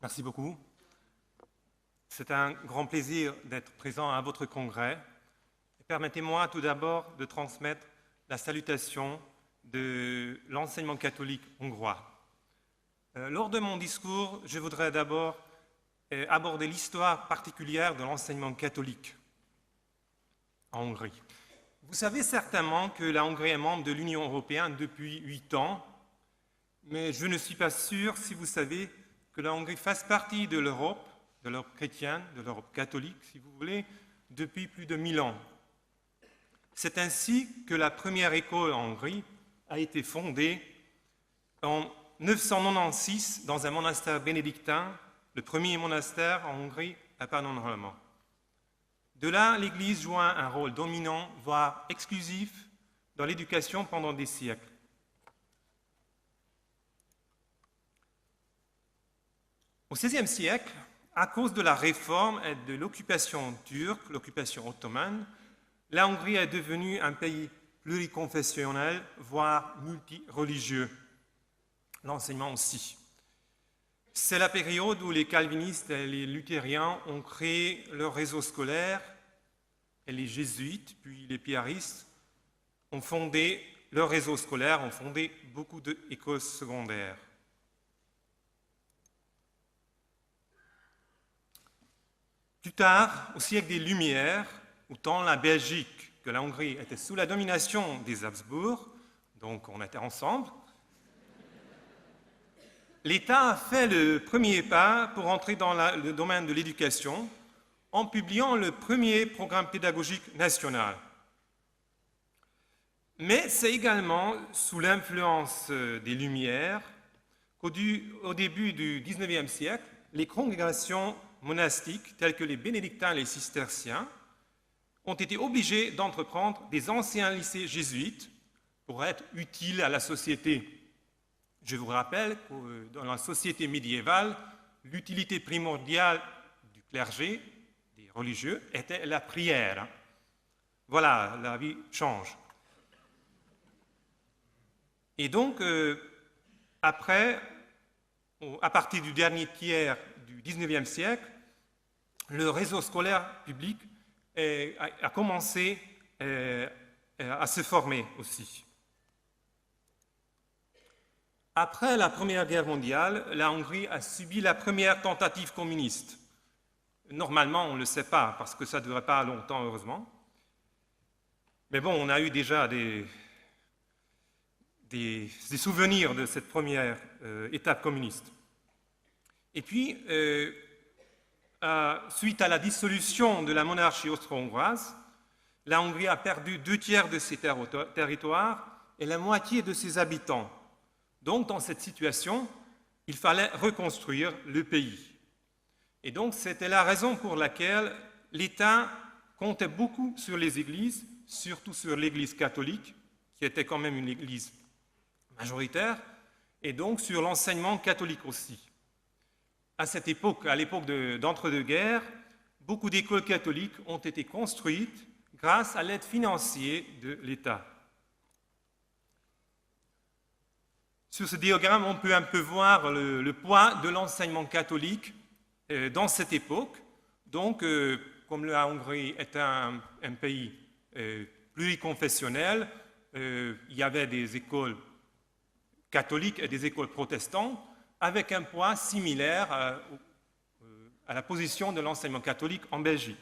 Merci beaucoup. C'est un grand plaisir d'être présent à votre congrès. Permettez-moi tout d'abord de transmettre la salutation de l'enseignement catholique hongrois. Lors de mon discours, je voudrais d'abord aborder l'histoire particulière de l'enseignement catholique en Hongrie. Vous savez certainement que la Hongrie est membre de l'Union européenne depuis 8 ans, mais je ne suis pas sûr si vous savez que la Hongrie fasse partie de l'Europe chrétienne, de l'Europe catholique, si vous voulez, depuis plus de 1000 ans. C'est ainsi que la première école en Hongrie a été fondée en 996 dans un monastère bénédictin, le premier monastère en Hongrie à Pannonhalma. De là, l'Église joue un rôle dominant, voire exclusif, dans l'éducation pendant des siècles. Au XVIe siècle, à cause de la réforme et de l'occupation turque, l'occupation ottomane, la Hongrie est devenue un pays pluriconfessionnel, voire multireligieux. L'enseignement aussi. C'est la période où les calvinistes et les luthériens ont créé leur réseau scolaire et les jésuites, puis les piaristes, ont fondé leur réseau scolaire, ont fondé beaucoup d'écoles secondaires. Plus tard, au siècle des Lumières, où tant la Belgique que la Hongrie étaient sous la domination des Habsbourg, donc on était ensemble, l'État a fait le premier pas pour entrer dans le domaine de l'éducation en publiant le premier programme pédagogique national. Mais c'est également sous l'influence des Lumières qu'au début du XIXe siècle, les congrégations monastiques, telles que les bénédictins et les cisterciens, ont été obligés d'entreprendre des anciens lycées jésuites pour être utiles à la société. Je vous rappelle que dans la société médiévale, l'utilité primordiale du clergé, des religieux, était la prière. Voilà, la vie change. Et donc, à partir du dernier tiers du XIXe siècle, le réseau scolaire public a commencé à se former aussi. Après la Première Guerre mondiale, la Hongrie a subi la première tentative communiste. Normalement, on ne le sait pas, parce que ça ne durait pas longtemps, heureusement. Mais bon, on a eu déjà des souvenirs de cette première étape communiste. Et puis, suite à la dissolution de la monarchie austro-hongroise, la Hongrie a perdu 2/3 de ses territoires et la moitié de ses habitants. Donc, dans cette situation, il fallait reconstruire le pays. Et donc, c'était la raison pour laquelle l'État comptait beaucoup sur les églises, surtout sur l'Église catholique, qui était quand même une église majoritaire, et donc sur l'enseignement catholique aussi. À cette époque, à l'époque d'entre-deux-guerres, beaucoup d'écoles catholiques ont été construites grâce à l'aide financière de l'État. Sur ce diagramme, on peut un peu voir le poids de l'enseignement catholique dans cette époque. Donc, comme la Hongrie est un pays pluriconfessionnel, il y avait des écoles catholiques et des écoles protestantes, avec un poids similaire à la position de l'enseignement catholique en Belgique.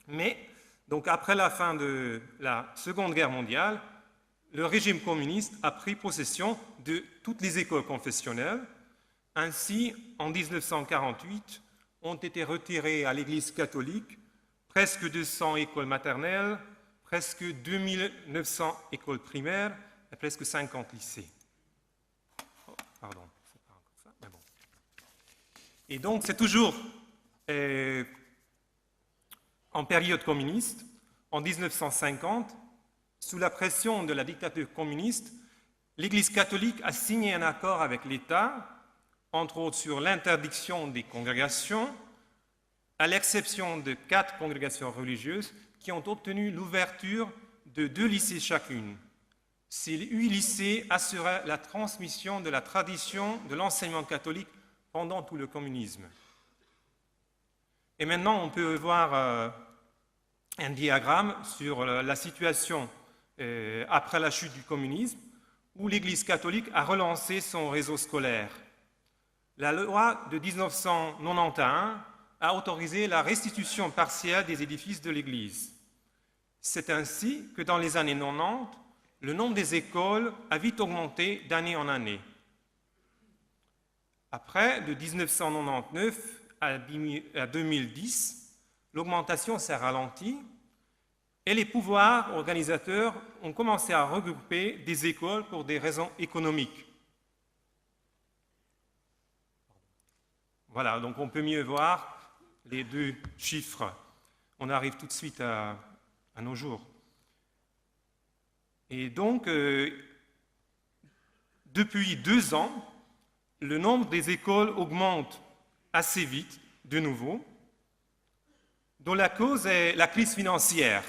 Mais, donc après la fin de la Seconde Guerre mondiale, le régime communiste a pris possession de toutes les écoles confessionnelles. Ainsi, en 1948, ont été retirées à l'Église catholique presque 200 écoles maternelles, presque 2900 écoles primaires et presque 50 lycées. Pardon, c'est pas encore ça, mais bon. Et donc, c'est toujours en période communiste, en 1950, sous la pression de la dictature communiste, l'Église catholique a signé un accord avec l'État, entre autres sur l'interdiction des congrégations, à l'exception de 4 congrégations religieuses qui ont obtenu l'ouverture de 2 lycées chacune. Ces 8 lycées assuraient la transmission de la tradition de l'enseignement catholique pendant tout le communisme. Et maintenant, on peut voir un diagramme sur la situation après la chute du communisme, où l'Église catholique a relancé son réseau scolaire. La loi de 1991 a autorisé la restitution partielle des édifices de l'Église. C'est ainsi que dans les années 90, le nombre des écoles a vite augmenté d'année en année. Après, de 1999 à 2010, l'augmentation s'est ralentie et les pouvoirs organisateurs ont commencé à regrouper des écoles pour des raisons économiques. Voilà, donc on peut mieux voir les deux chiffres. On arrive tout de suite à nos jours. Et donc, depuis 2 ans, le nombre des écoles augmente assez vite, de nouveau, dont la cause est la crise financière.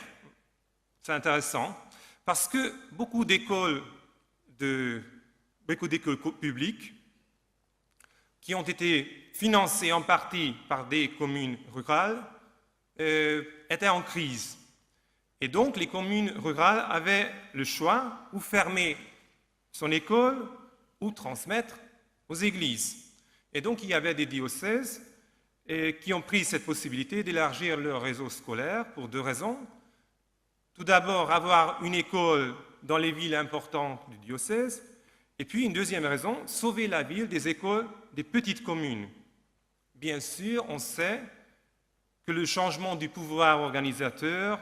C'est intéressant, parce que beaucoup d'écoles publiques qui ont été financées en partie par des communes rurales étaient en crise. Et donc, les communes rurales avaient le choix ou fermer son école ou transmettre aux églises. Et donc, il y avait des diocèses qui ont pris cette possibilité d'élargir leur réseau scolaire pour 2 raisons. Tout d'abord, avoir une école dans les villes importantes du diocèse, et puis une deuxième raison, sauver la ville des écoles des petites communes. Bien sûr, on sait que le changement du pouvoir organisateur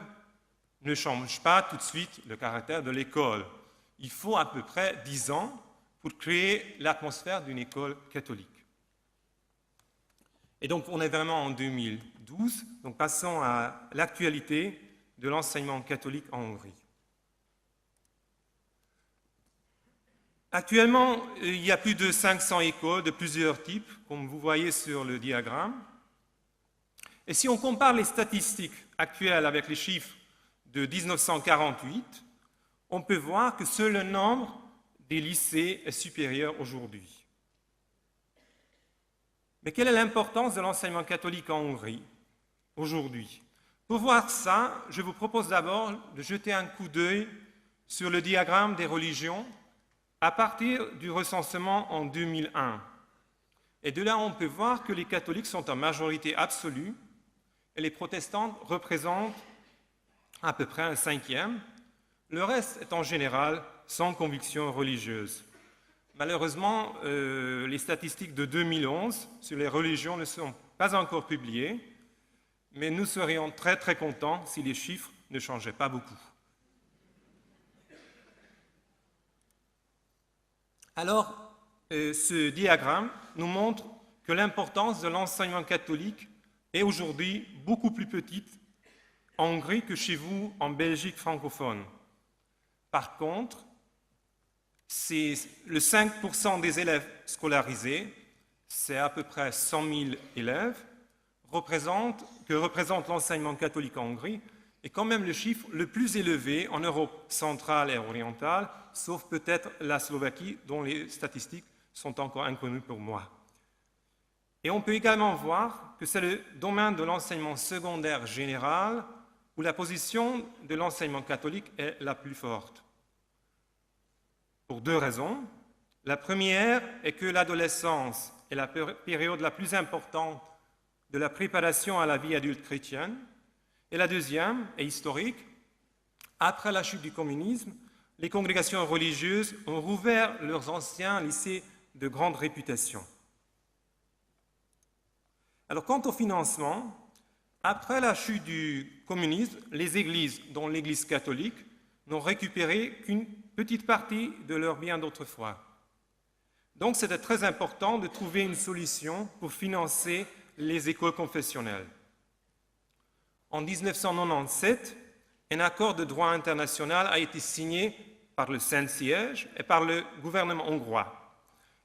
ne change pas tout de suite le caractère de l'école. Il faut à peu près 10 ans pour créer l'atmosphère d'une école catholique. Et donc, on est vraiment en 2012, donc passons à l'actualité de l'enseignement catholique en Hongrie. Actuellement, il y a plus de 500 écoles de plusieurs types, comme vous voyez sur le diagramme. Et si on compare les statistiques actuelles avec les chiffres de 1948, on peut voir que seul le nombre des lycées est supérieur aujourd'hui. Mais quelle est l'importance de l'enseignement catholique en Hongrie aujourd'hui? Pour voir ça, je vous propose d'abord de jeter un coup d'œil sur le diagramme des religions à partir du recensement en 2001. Et de là, on peut voir que les catholiques sont en majorité absolue et les protestants représentent à peu près 1/5. Le reste est en général sans conviction religieuse. Malheureusement, les statistiques de 2011 sur les religions ne sont pas encore publiées, mais nous serions très très contents si les chiffres ne changeaient pas beaucoup. Alors, ce diagramme nous montre que l'importance de l'enseignement catholique est aujourd'hui beaucoup plus petite en Hongrie que chez vous en Belgique francophone. Par contre, c'est le 5% des élèves scolarisés, c'est à peu près 100 000 élèves, que représente l'enseignement catholique en Hongrie, est quand même le chiffre le plus élevé en Europe centrale et orientale, sauf peut-être la Slovaquie, dont les statistiques sont encore inconnues pour moi. Et on peut également voir que c'est le domaine de l'enseignement secondaire général où la position de l'enseignement catholique est la plus forte. Pour 2 raisons. La première est que l'adolescence est la période la plus importante de la préparation à la vie adulte chrétienne. Et la deuxième est historique. Après la chute du communisme, les congrégations religieuses ont rouvert leurs anciens lycées de grande réputation. Alors, quant au financement, après la chute du communisme, les églises, dont l'Église catholique, n'ont récupéré qu'une petite partie de leurs biens d'autrefois. Donc, c'était très important de trouver une solution pour financer les écoles confessionnelles. En 1997, un accord de droit international a été signé par le Saint-Siège et par le gouvernement hongrois.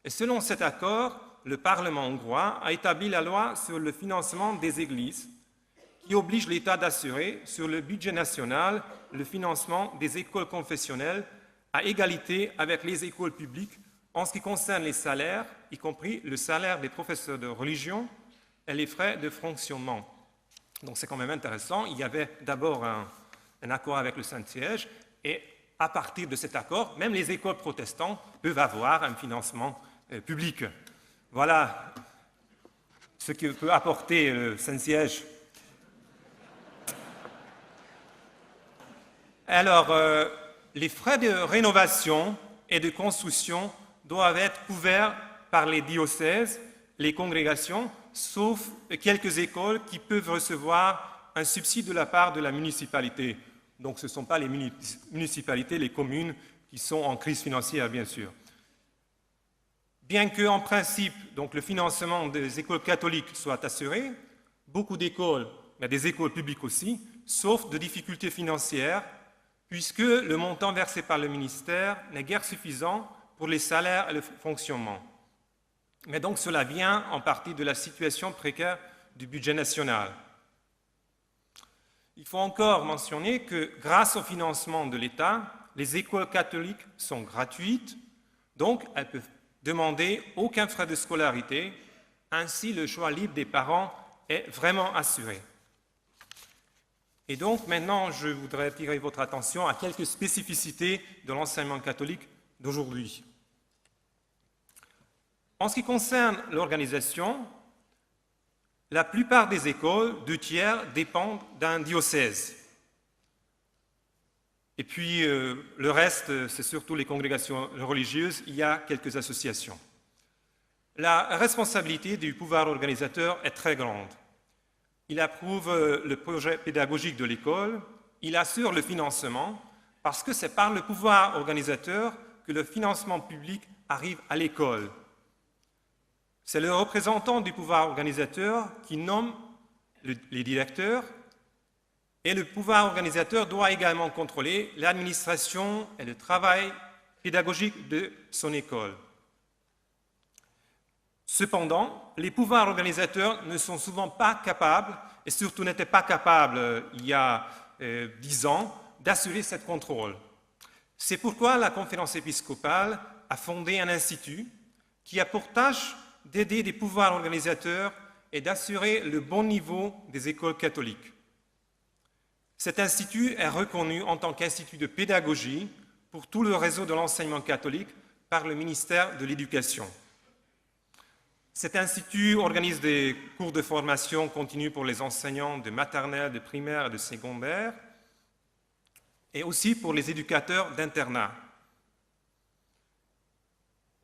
Et selon cet accord, le Parlement hongrois a établi la loi sur le financement des églises qui oblige l'État d'assurer sur le budget national le financement des écoles confessionnelles à égalité avec les écoles publiques en ce qui concerne les salaires y compris le salaire des professeurs de religion et les frais de fonctionnement. Donc c'est quand même intéressant. Il y avait d'abord un accord avec le Saint-Siège, et à partir de cet accord, même les écoles protestantes peuvent avoir un financement public. Voilà ce que peut apporter le Saint-Siège. Alors, les frais de rénovation et de construction doivent être couverts par les diocèses, les congrégations, sauf quelques écoles qui peuvent recevoir un subside de la part de la municipalité. Donc ce ne sont pas les municipalités, les communes qui sont en crise financière, bien sûr. Bien qu'en principe, donc, le financement des écoles catholiques soit assuré, beaucoup d'écoles, mais des écoles publiques aussi, souffrent de difficultés financières, puisque le montant versé par le ministère n'est guère suffisant pour les salaires et le fonctionnement. Mais donc cela vient en partie de la situation précaire du budget national. Il faut encore mentionner que grâce au financement de l'État, les écoles catholiques sont gratuites, donc elles peuvent demander aucun frais de scolarité, ainsi le choix libre des parents est vraiment assuré. Et donc maintenant, je voudrais attirer votre attention à quelques spécificités de l'enseignement catholique d'aujourd'hui. En ce qui concerne l'organisation, la plupart des écoles, 2/3, dépendent d'un diocèse. Et puis le reste, c'est surtout les congrégations religieuses, il y a quelques associations. La responsabilité du pouvoir organisateur est très grande. Il approuve le projet pédagogique de l'école, il assure le financement, parce que c'est par le pouvoir organisateur que le financement public arrive à l'école. C'est le représentant du pouvoir organisateur qui nomme les directeurs, et le pouvoir organisateur doit également contrôler l'administration et le travail pédagogique de son école. Cependant, les pouvoirs organisateurs ne sont souvent pas capables, et surtout n'étaient pas capables il y a 10 ans, d'assurer ce contrôle. C'est pourquoi la Conférence épiscopale a fondé un institut qui a pour tâche d'aider les pouvoirs organisateurs et d'assurer le bon niveau des écoles catholiques. Cet institut est reconnu en tant qu'institut de pédagogie pour tout le réseau de l'enseignement catholique par le ministère de l'Éducation. Cet institut organise des cours de formation continue pour les enseignants de maternelle, de primaire et de secondaire, et aussi pour les éducateurs d'internat.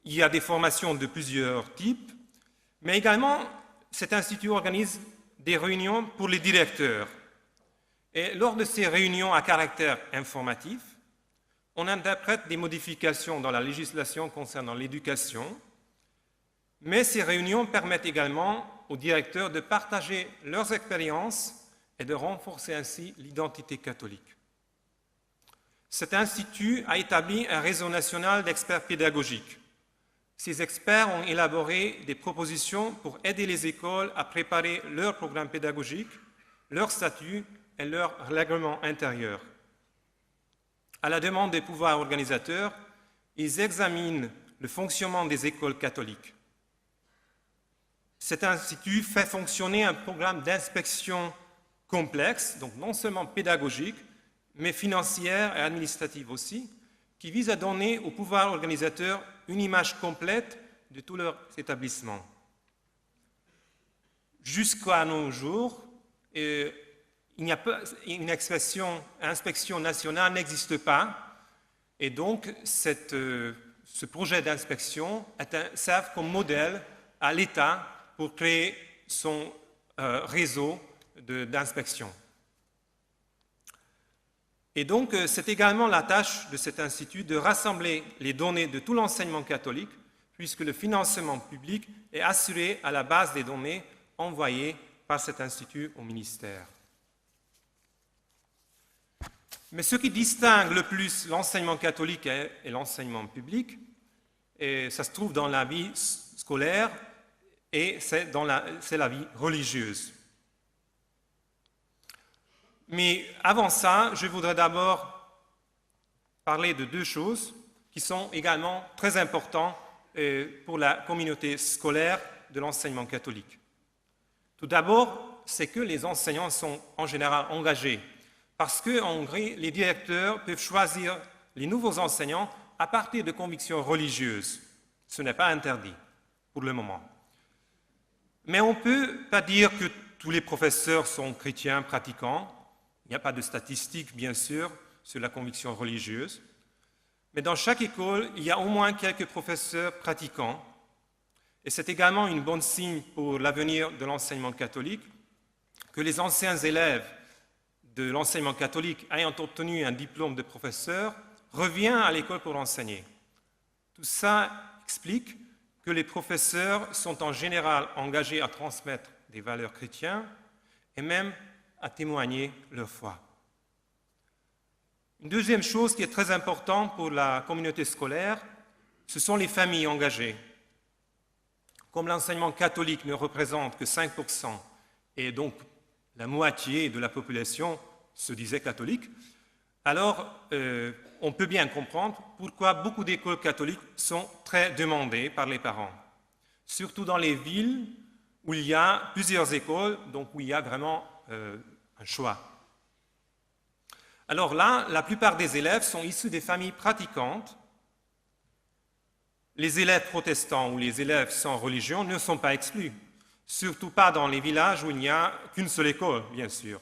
Il y a des formations de plusieurs types, mais également cet institut organise des réunions pour les directeurs. Et lors de ces réunions à caractère informatif, on interprète des modifications dans la législation concernant l'éducation, mais ces réunions permettent également aux directeurs de partager leurs expériences et de renforcer ainsi l'identité catholique. Cet institut a établi un réseau national d'experts pédagogiques. Ces experts ont élaboré des propositions pour aider les écoles à préparer leur programme pédagogique, leur statut et leur règlement intérieur. À la demande des pouvoirs organisateurs, ils examinent le fonctionnement des écoles catholiques. Cet institut fait fonctionner un programme d'inspection complexe, donc non seulement pédagogique, mais financière et administrative aussi, qui vise à donner au pouvoir organisateur une image complète de tous leurs établissements. Jusqu'à nos jours, il n'y a pas une inspection nationale n'existe pas, et donc ce projet d'inspection sert comme modèle à l'État pour créer son réseau d'inspection. Et donc, c'est également la tâche de cet institut de rassembler les données de tout l'enseignement catholique, puisque le financement public est assuré à la base des données envoyées par cet institut au ministère. Mais ce qui distingue le plus l'enseignement catholique et l'enseignement public, et ça se trouve dans la vie scolaire et c'est la vie religieuse. Mais avant ça, je voudrais d'abord parler de deux choses qui sont également très importantes pour la communauté scolaire de l'enseignement catholique. Tout d'abord, c'est que les enseignants sont en général engagés, parce qu'en Hongrie, les directeurs peuvent choisir les nouveaux enseignants à partir de convictions religieuses. Ce n'est pas interdit pour le moment. Mais on ne peut pas dire que tous les professeurs sont chrétiens pratiquants. Il n'y a pas de statistiques, bien sûr, sur la conviction religieuse. Mais dans chaque école, il y a au moins quelques professeurs pratiquants. Et c'est également une bonne signe pour l'avenir de l'enseignement catholique que les anciens élèves de l'enseignement catholique ayant obtenu un diplôme de professeur reviennent à l'école pour enseigner. Tout ça explique que les professeurs sont en général engagés à transmettre des valeurs chrétiennes et même à témoigner leur foi. Une deuxième chose qui est très importante pour la communauté scolaire, ce sont les familles engagées. Comme l'enseignement catholique ne représente que 5%, et donc la moitié de la population se disait catholique, alors on peut bien comprendre pourquoi beaucoup d'écoles catholiques sont très demandées par les parents, surtout dans les villes où il y a plusieurs écoles, donc où il y a vraiment un choix. Alors là, la plupart des élèves sont issus des familles pratiquantes. Les élèves protestants ou les élèves sans religion ne sont pas exclus, surtout pas dans les villages où il n'y a qu'une seule école, bien sûr.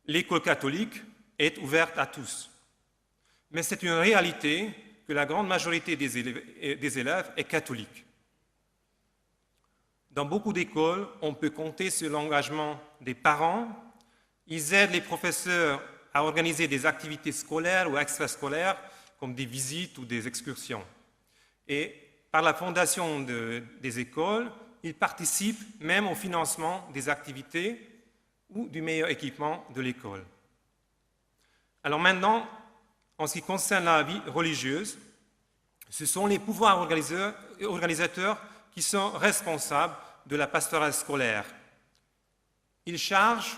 L'école catholique est ouverte à tous. Mais c'est une réalité que la grande majorité des élèves est catholique. Dans beaucoup d'écoles, on peut compter sur l'engagement des parents. Ils aident les professeurs à organiser des activités scolaires ou extrascolaires, comme des visites ou des excursions. Et par la fondation des écoles, ils participent même au financement des activités ou du meilleur équipement de l'école. Alors maintenant, en ce qui concerne la vie religieuse, ce sont les pouvoirs organisateurs qui sont responsables de la pastorale scolaire. Ils chargent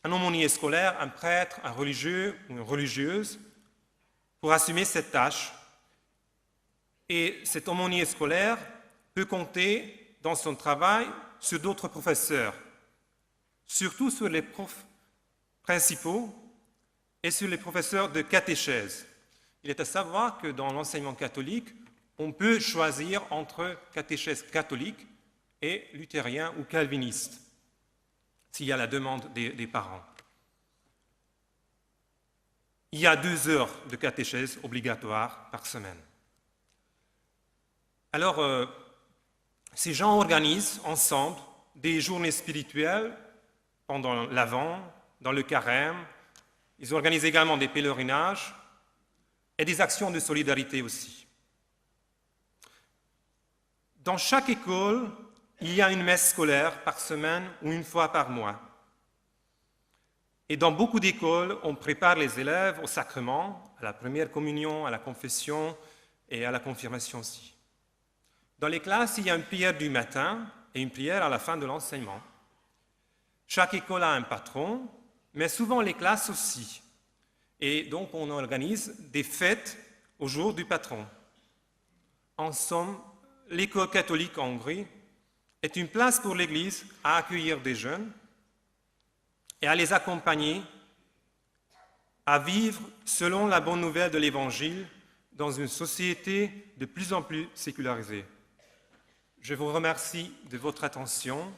un aumônier scolaire, un prêtre, un religieux ou une religieuse pour assumer cette tâche. Et cet aumônier scolaire peut compter dans son travail sur d'autres professeurs, surtout sur les profs principaux et sur les professeurs de catéchèse. Il est à savoir que dans l'enseignement catholique, on peut choisir entre catéchèse catholique et luthérien ou calviniste, s'il y a la demande des parents. Il y a 2 heures de catéchèse obligatoire par semaine. Alors, ces gens organisent ensemble des journées spirituelles pendant l'Avent, dans le Carême. Ils organisent également des pèlerinages et des actions de solidarité aussi. Dans chaque école, il y a une messe scolaire par semaine ou une fois par mois. Et dans beaucoup d'écoles, on prépare les élèves au sacrement, à la première communion, à la confession et à la confirmation aussi. Dans les classes, il y a une prière du matin et une prière à la fin de l'enseignement. Chaque école a un patron, mais souvent les classes aussi. Et donc on organise des fêtes au jour du patron. En somme, l'école catholique en Hongrie est une place pour l'Église à accueillir des jeunes et à les accompagner à vivre selon la bonne nouvelle de l'Évangile dans une société de plus en plus sécularisée. Je vous remercie de votre attention.